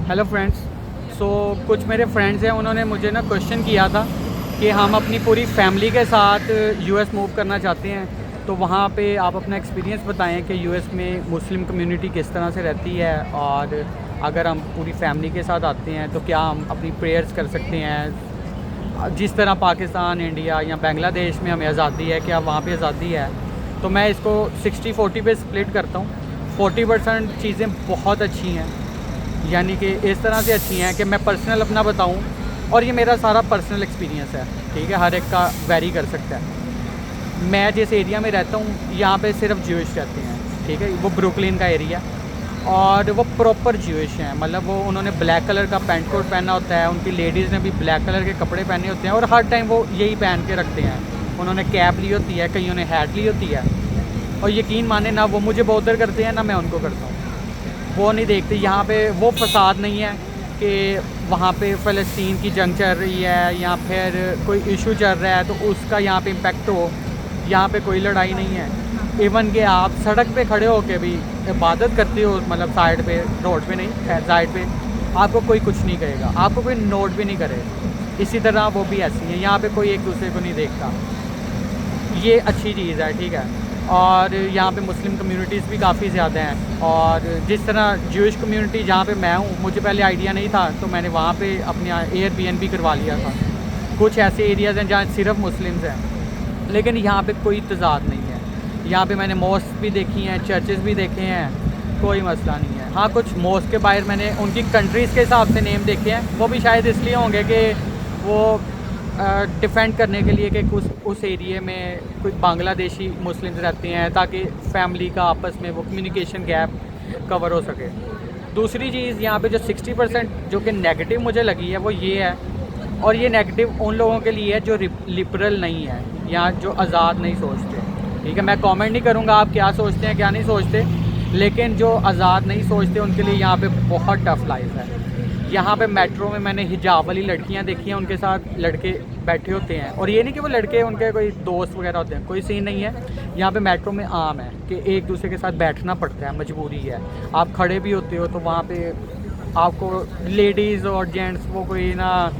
Hello friends. कुछ मेरे friends हैं, उन्होंने मुझे ना क्वेश्चन किया था कि हम अपनी पूरी फैमिली के साथ यूएस मूव करना चाहते हैं, तो वहाँ पे आप अपना एक्सपीरियंस बताएं कि यूएस में मुस्लिम कम्युनिटी किस तरह से रहती है, और अगर हम पूरी फैमिली के साथ आते हैं तो क्या हम अपनी प्रेयर्स कर सकते हैं। जिस तरह पाकिस्तान, इंडिया या बांग्लादेश में हमें आज़ादी है, क्या वहाँ पे आज़ादी है। तो मैं इसको 60-40 पे स्प्लिट करता हूँ। 40% चीज़ें बहुत अच्छी हैं, यानी कि इस तरह से अच्छी हैं कि मैं पर्सनल अपना बताऊं, और ये मेरा सारा पर्सनल एक्सपीरियंस है, ठीक है, हर एक का वेरी कर सकता है। मैं जिस एरिया में रहता हूँ यहाँ पे सिर्फ ज्यूइश रहते हैं, ठीक है, वो ब्रुकलिन का एरिया, और वो प्रॉपर ज्यूइश हैं। मतलब वो उन्होंने ब्लैक कलर का पैंट कोट पहना होता है, उनकी लेडीज़ ने भी ब्लैक कलर के कपड़े पहने होते हैं, और हर टाइम वो यही पहन के रखते हैं। उन्होंने कैप ली होती है, कईयों ने हैट ली होती है, और यकीन माने ना वो मुझे बॉदर करते हैं ना मैं उनको करता हूँ। वो नहीं देखते, यहाँ पे वो फसाद नहीं है कि वहाँ पे फ़लस्तीन की जंग चल रही है या फिर कोई इशू चल रहा है तो उसका यहाँ पे इम्पेक्ट हो। यहाँ पे कोई लड़ाई नहीं है। इवन कि आप सड़क पे खड़े हो के भी इबादत करते हो, मतलब साइड पे, रोड पे नहीं, साइड पे, आपको कोई कुछ नहीं कहेगा, आपको कोई नोट भी नहीं करेगा। इसी तरह वो भी ऐसी है, यहाँ पे कोई एक दूसरे को नहीं देखता। ये अच्छी चीज़ है, ठीक है। और यहाँ पे मुस्लिम कम्युनिटीज़ भी काफ़ी ज़्यादा हैं, और जिस तरह ज्यूइश कम्युनिटी जहाँ पे मैं हूँ, मुझे पहले आइडिया नहीं था, तो मैंने वहाँ पे अपने एयरबीएनबी करवा लिया था। कुछ ऐसे एरियाज़ हैं जहाँ सिर्फ मुस्लिम्स हैं, लेकिन यहाँ पे कोई तज़ाद नहीं है। यहाँ पे मैंने मॉस्क भी देखी हैं, चर्चेज़ भी देखे हैं, कोई मसला नहीं है। हाँ, कुछ मॉस्क के बाहर मैंने उनकी कंट्रीज़ के हिसाब से नेम देखे हैं, वो भी शायद इसलिए होंगे कि वो डिफ़ेंड करने के लिए कि उस एरिए में कुछ बांग्लादेशी मुस्लिम्स रहते हैं, ताकि फैमिली का आपस में वो कम्युनिकेशन गैप कवर हो सके। दूसरी चीज़ यहाँ पे जो 60% जो कि नेगेटिव मुझे लगी है वो ये है, और ये नेगेटिव उन लोगों के लिए है जो लिबरल नहीं है या जो आज़ाद नहीं सोचते, ठीक है। मैं कमेंट नहीं करूँगा आप क्या सोचते हैं क्या नहीं सोचते, लेकिन जो आज़ाद नहीं सोचते उनके लिए यहाँ पे बहुत टफ़ लाइफ है। यहाँ पे मेट्रो में मैंने हिजाब वाली लड़कियाँ देखी हैं, उनके साथ लड़के बैठे होते हैं, और ये नहीं कि वो लड़के उनके कोई दोस्त वगैरह होते हैं, कोई सीन नहीं है। यहाँ पे मेट्रो में आम है कि एक दूसरे के साथ बैठना पड़ता है, मजबूरी है। आप खड़े भी होते हो तो वहाँ पे आपको लेडीज़ और जेंट्स वो कोई ना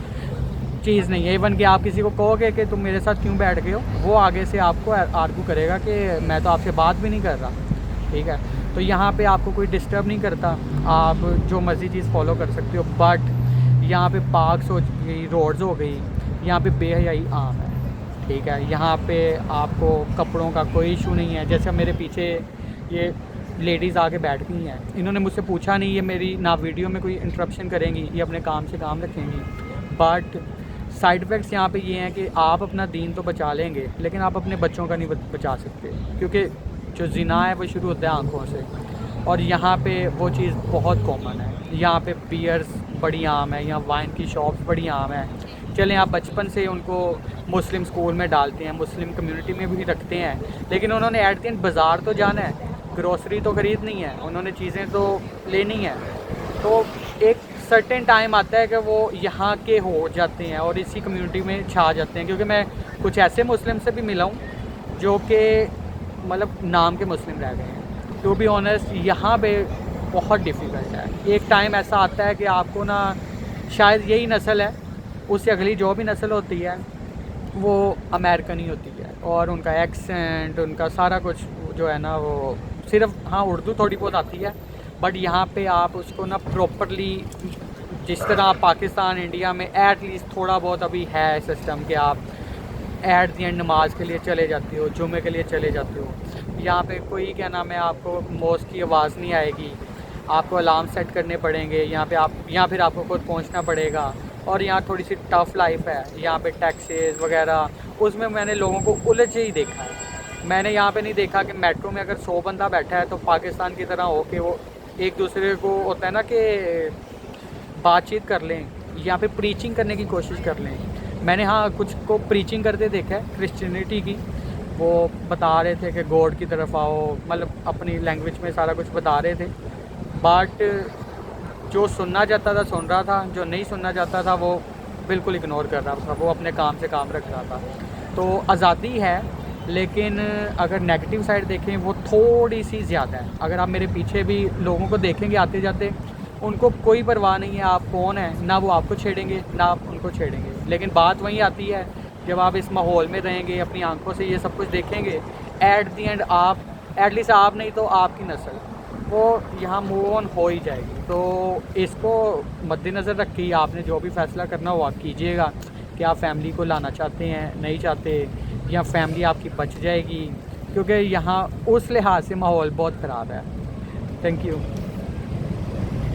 चीज़ नहीं है। इवन कि आप किसी को कहोगे कि तुम मेरे साथ क्यों बैठ गए हो, वो आगे से आपको आर्गू करेगा कि मैं तो आपसे बात भी नहीं कर रहा, ठीक है। तो यहाँ पे आपको कोई डिस्टर्ब नहीं करता, आप जो मर्ज़ी चीज़ फॉलो कर सकते हो। बट यहाँ पे पार्क्स हो गई, रोड्स हो गई, यहाँ पे बेहयाई आम है, ठीक है। यहाँ पे आपको कपड़ों का कोई इशू नहीं है। जैसे मेरे पीछे ये लेडीज़ आके बैठ गई हैं, इन्होंने मुझसे पूछा नहीं, ये मेरी ना वीडियो में कोई इंटरप्शन करेंगी, ये अपने काम से काम रखेंगी। बट साइड इफ़ेक्ट्स यहाँ पे ये हैं कि आप अपना दीन तो बचा लेंगे, लेकिन आप अपने बच्चों का नहीं बचा सकते, क्योंकि जो ज़िना है वो शुरू होता है आँखों से, और यहाँ पे वो चीज़ बहुत कॉमन है। यहाँ पे बियर्स बड़ी आम है, यहाँ वाइन की शॉप्स बड़ी आम है। चलें, आप बचपन से उनको मुस्लिम स्कूल में डालते हैं, मुस्लिम कम्युनिटी में भी रखते हैं, लेकिन उन्होंने एट द एंड बाज़ार तो जाना है, ग्रोसरी तो ख़रीदनी है, उन्होंने चीज़ें तो लेनी है। तो एक सर्टेन टाइम आता है कि वो यहाँ के हो जाते हैं और इसी कम्युनिटी में छा जाते हैं। क्योंकि मैं कुछ ऐसे मुस्लिम से भी मिला हूँ जो कि मतलब नाम के मुस्लिम रह गए हैं। टू बी ऑनेस्ट, यहाँ पे बहुत डिफ़िकल्ट है। एक टाइम ऐसा आता है कि आपको ना, शायद यही नस्ल है, उससे अगली जो भी नस्ल होती है वो अमेरिकन ही होती है, और उनका एक्सेंट, उनका सारा कुछ जो है ना, वो सिर्फ, हाँ, उर्दू थोड़ी बहुत आती है, बट यहाँ पे आप उसको ना प्रॉपरली, जिस तरह पाकिस्तान, इंडिया में एट लीस्ट थोड़ा बहुत अभी है सिस्टम कि आप एट दी एंड नमाज के लिए चले जाते हो, जुमे के लिए चले जाते हो। यहाँ पे कोई, क्या नाम है, आपको मॉस्क की आवाज़ नहीं आएगी, आपको अलार्म सेट करने पड़ेंगे, यहाँ फिर आपको खुद पहुँचना पड़ेगा। और यहाँ थोड़ी सी टफ़ लाइफ है, यहाँ पे टैक्सेस वगैरह, उसमें मैंने लोगों को उलझे ही देखा है। मैंने यहाँ पे नहीं देखा कि मेट्रो में अगर 100 बंदा बैठा है तो पाकिस्तान की तरह हो के वो एक दूसरे को, होता है ना कि बातचीत कर लें, यहाँ पे प्रीचिंग करने की कोशिश कर लें। मैंने, हाँ, कुछ को प्रीचिंग करते देखा है क्रिश्चियनिटी की, वो बता रहे थे कि गॉड की तरफ आओ, मतलब अपनी लैंग्वेज में सारा कुछ बता रहे थे। बट जो सुनना चाहता था सुन रहा था, जो नहीं सुनना चाहता था वो बिल्कुल इग्नोर कर रहा था, वो अपने काम से काम रख रहा था। तो आज़ादी है, लेकिन अगर नेगेटिव साइड देखें वो थोड़ी सी ज़्यादा है। अगर आप मेरे पीछे भी लोगों को देखेंगे आते जाते, उनको कोई परवाह नहीं है आप कौन हैं, ना वो आपको छेड़ेंगे ना आप उनको छेड़ेंगे। लेकिन बात वहीं आती है जब आप इस माहौल में रहेंगे, अपनी आंखों से ये सब कुछ देखेंगे, एट दी एंड आप, एटलीस्ट आप नहीं तो आपकी नस्ल वो यहाँ मूव ऑन हो ही जाएगी। तो इसको मद्देनज़र रख के आपने जो भी फ़ैसला करना हो आप कीजिएगा कि आप फैमिली को लाना चाहते हैं नहीं चाहते, या फैमिली आपकी बच जाएगी, क्योंकि यहाँ उस लिहाज से माहौल बहुत ख़राब है। Thank you.